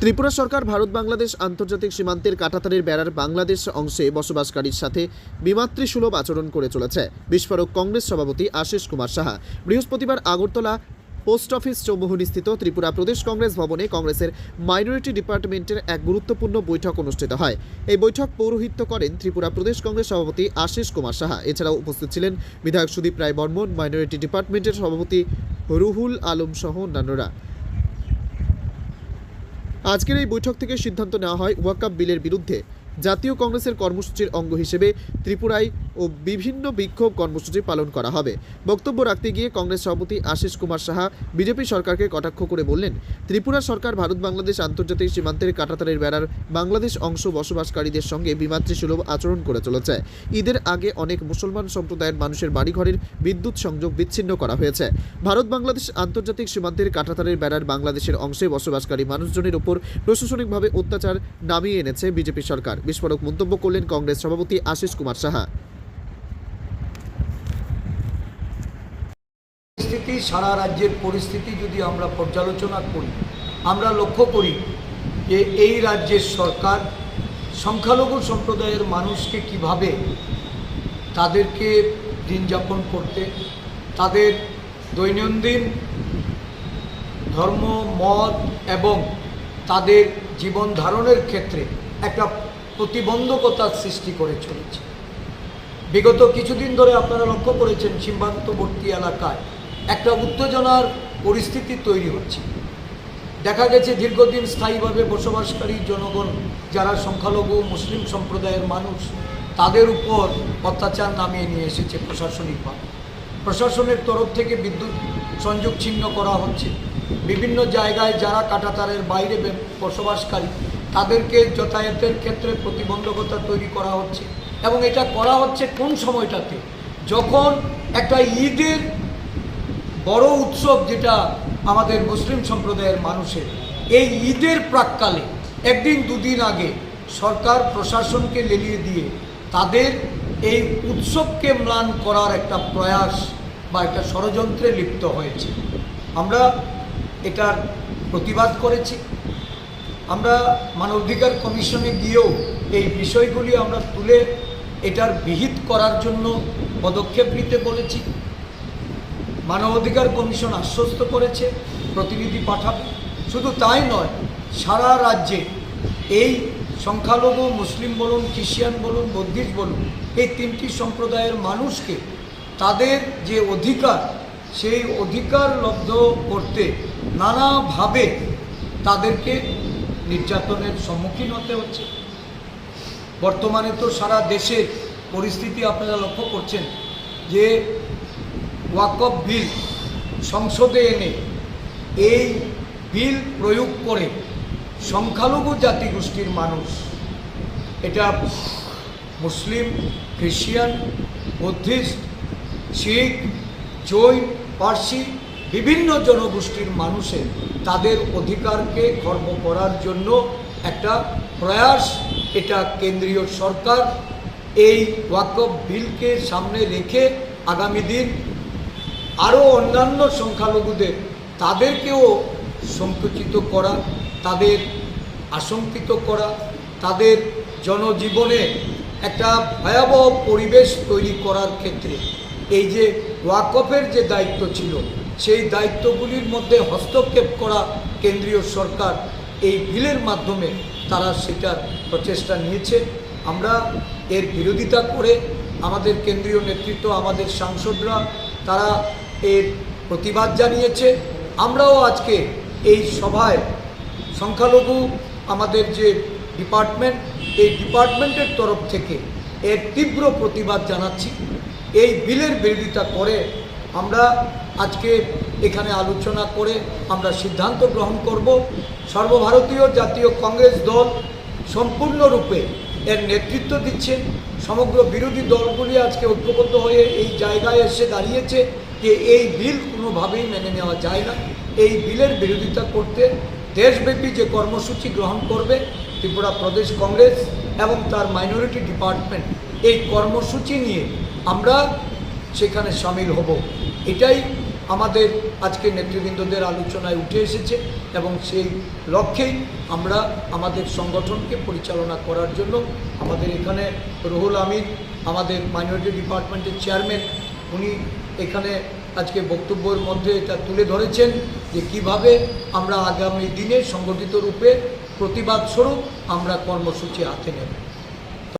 ত্রিপুরা সরকার ভারত বাংলাদেশ আন্তর্জাতিক সীমান্তের কাঁটাতারের বেড়ার বাংলাদেশ অংশে বসবাসকারীর সাথে বিমাতৃসুলভ আচরণ করে চলেছে। বিস্ফোরক কংগ্রেস সভাপতি আশিস কুমার সাহা। বৃহস্পতিবার আগরতলা পোস্ট অফিস চৌমুহনীস্থিত ত্রিপুরা প্রদেশ কংগ্রেস ভবনে কংগ্রেসের মাইনরিটি ডিপার্টমেন্টের এক গুরুত্বপূর্ণ বৈঠক অনুষ্ঠিত হয়। এই বৈঠক পৌরোহিত্য করেন ত্রিপুরা প্রদেশ কংগ্রেস সভাপতি আশিস কুমার সাহা। এছাড়াও উপস্থিত ছিলেন বিধায়ক সুদীপ রায় বর্মন, মাইনরিটি ডিপার্টমেন্টের সভাপতি রুহুল আলম সহ অন্যান্যরা। আজকের এই বৈঠক থেকে সিদ্ধান্ত নেওয়া হয় ওয়াকফ বিলের বিরুদ্ধে জাতীয় কংগ্রেসের কর্মসূচির অঙ্গ হিসেবে ত্রিপুরায় ও বিভিন্ন বিক্ষোভ কর্মসূচি পালন করা হবে। বক্তব্য রাখতে গিয়ে কংগ্রেস সভাপতি আশিস কুমার সাহা বিজেপি সরকারকে কটাক্ষ করে বললেন, ত্রিপুরা সরকার ভারত বাংলাদেশ আন্তর্জাতিক সীমান্তের কাঁটাতারের বেড়ার বাংলাদেশ অংশ বসবাসকারীদের সঙ্গে বিমাতৃসুলভ আচরণ করে চলেছে। ঈদের আগে অনেক মুসলমান সম্প্রদায়ের মানুষের বাড়িঘরের বিদ্যুৎ সংযোগ বিচ্ছিন্ন করা হয়েছে। ভারত বাংলাদেশ আন্তর্জাতিক সীমান্তের কাঁটাতারের বেড়ার বাংলাদেশের অংশে বসবাসকারী মানুষজনের উপর প্রশাসনিকভাবে অত্যাচার নামিয়ে এনেছে বিজেপি সরকার। বিস্ফোরক মন্তব্য করলেন কংগ্রেস সভাপতি আশিস কুমার সাহা। পরিস্থিতি, সারা রাজ্যের পরিস্থিতি যদি আমরা পর্যালোচনা করি, আমরা লক্ষ্য করি যে এই রাজ্যের সরকার সংখ্যালঘু সম্প্রদায়ের মানুষকে কিভাবে তাদেরকে দিন যাপন করতে, তাদের দৈনন্দিন ধর্ম, মত এবং তাদের জীবন ধারণের ক্ষেত্রে একটা প্রতিবন্ধকতার সৃষ্টি করে চলেছে। বিগত কিছুদিন ধরে আপনারা লক্ষ্য করেছেন সীমান্তবর্তী এলাকায় একটা উত্তেজনার পরিস্থিতি তৈরি হচ্ছে। দেখা গেছে দীর্ঘদিন স্থায়ীভাবে বসবাসকারী জনগণ যারা সংখ্যালঘু মুসলিম সম্প্রদায়ের মানুষ, তাদের উপর অত্যাচার নামিয়ে নিয়ে এসেছে প্রশাসনিকভাবে। প্রশাসনের তরফ থেকে বিদ্যুৎ সংযোগ ছিন্ন করা হচ্ছে। বিভিন্ন জায়গায় যারা কাঁটাতারের বাইরে বসবাসকারী তাদেরকে যাতায়াতের ক্ষেত্রে প্রতিবন্ধকতা তৈরি করা হচ্ছে। এবং এটা করা হচ্ছে কোন সময়টাতে, যখন একটা ঈদের বড় উৎসব যেটা আমাদের মুসলিম সম্প্রদায়ের মানুষের, এই ঈদের প্রাক্কালে একদিন দুদিন আগে সরকার প্রশাসনকে লেলিয়ে দিয়ে তাদের এই উৎসবকে ম্লান করার একটা প্রয়াস বা একটা ষড়যন্ত্রে লিপ্ত হয়েছে। আমরা এটার প্রতিবাদ করেছি। আমরা মানবাধিকার কমিশনে গিয়েও এই বিষয়গুলি আমরা তুলে এটার বিহিত করার জন্য পদক্ষেপ নিতে বলেছি। মানবাধিকার কমিশন আশ্বস্ত করেছে প্রতিনিধি পাঠাবে। শুধু তাই নয়, সারা রাজ্যে এই সংখ্যালঘু মুসলিম বলুন, খ্রিস্টান বলুন, বৌদ্ধিস্ট বলুন, এই তিনটি সম্প্রদায়ের মানুষকে তাদের যে অধিকার, সেই অধিকার লব্ধ করতে নানাভাবে তাদেরকে নির্যাতনের সম্মুখীন হতে হচ্ছে। বর্তমানে তো সারা দেশের পরিস্থিতি আপনারা লক্ষ্য করছেন যে ওয়াকফ বিল সংসদে এনে এই বিল প্রয়োগ করে সংখ্যালঘু জাতিগোষ্ঠীর মানুষ, এটা মুসলিম, খ্রিস্টান, বৌদ্ধিস্ট, শিখ, জৈন, পার্সি, বিভিন্ন জনগোষ্ঠীর মানুষের তাদের অধিকারকে খর্ব করার জন্য একটা প্রয়াস। এটা কেন্দ্রীয় সরকার এই ওয়াকফ বিলকে সামনে রেখে আগামী দিন আরও অন্যান্য সংখ্যালঘুদের তাদেরকেও সংকুচিত করা, তাদের আশঙ্কিত করা, তাদের জনজীবনে একটা ভয়াবহ পরিবেশ তৈরি করার ক্ষেত্রে এই যে ওয়াকফের যে দায়িত্ব ছিল, সেই দায়িত্বগুলির মধ্যে হস্তক্ষেপ করা কেন্দ্রীয় সরকার এই বিলের মাধ্যমে তারা সেটার প্রচেষ্টা নিয়েছে। আমরা এর বিরোধিতা করে আমাদের কেন্দ্রীয় নেতৃত্ব, আমাদের সাংসদরা তারা এর প্রতিবাদ জানিয়েছে। আমরাও আজকে এই সভায় সংখ্যালঘু আমাদের যে ডিপার্টমেন্ট, এই ডিপার্টমেন্টের তরফ থেকে এর তীব্র প্রতিবাদ জানাচ্ছি। এই বিলের বিরোধিতা করে আমরা আজকে এখানে আলোচনা করে আমরা সিদ্ধান্ত গ্রহণ করব। সর্বভারতীয় জাতীয় কংগ্রেস দল সম্পূর্ণরূপে এর নেতৃত্ব দিচ্ছে। সমগ্র বিরোধী দলগুলি আজকে ঐক্যবদ্ধ হয়ে এই জায়গায় এসে দাঁড়িয়েছে যে এই বিল কোনোভাবেই মেনে নেওয়া যায় না। এই বিলের বিরোধিতা করতে দেশব্যাপী যে কর্মসূচি গ্রহণ করবে ত্রিপুরা প্রদেশ কংগ্রেস এবং তার মাইনরিটি ডিপার্টমেন্ট, এই কর্মসূচি নিয়ে আমরা সেখানে সামিল হব। এটাই আমাদের আজকে নেতৃবৃন্দদের আলোচনায় উঠে এসেছে এবং সেই লক্ষ্যেই আমরা আমাদের সংগঠনকে পরিচালনা করার জন্য আমাদের এখানে রুহুল আমিন আমাদের মাইনরিটি ডিপার্টমেন্টের চেয়ারম্যান, উনি এখানে আজকে বক্তব্যের মধ্যে এটা তুলে ধরেছেন যে কিভাবে আমরা আগামী দিনে সংগঠিত রূপে প্রতিবাদ স্বরূপ আমরা কর্মসূচি হাতে নেব।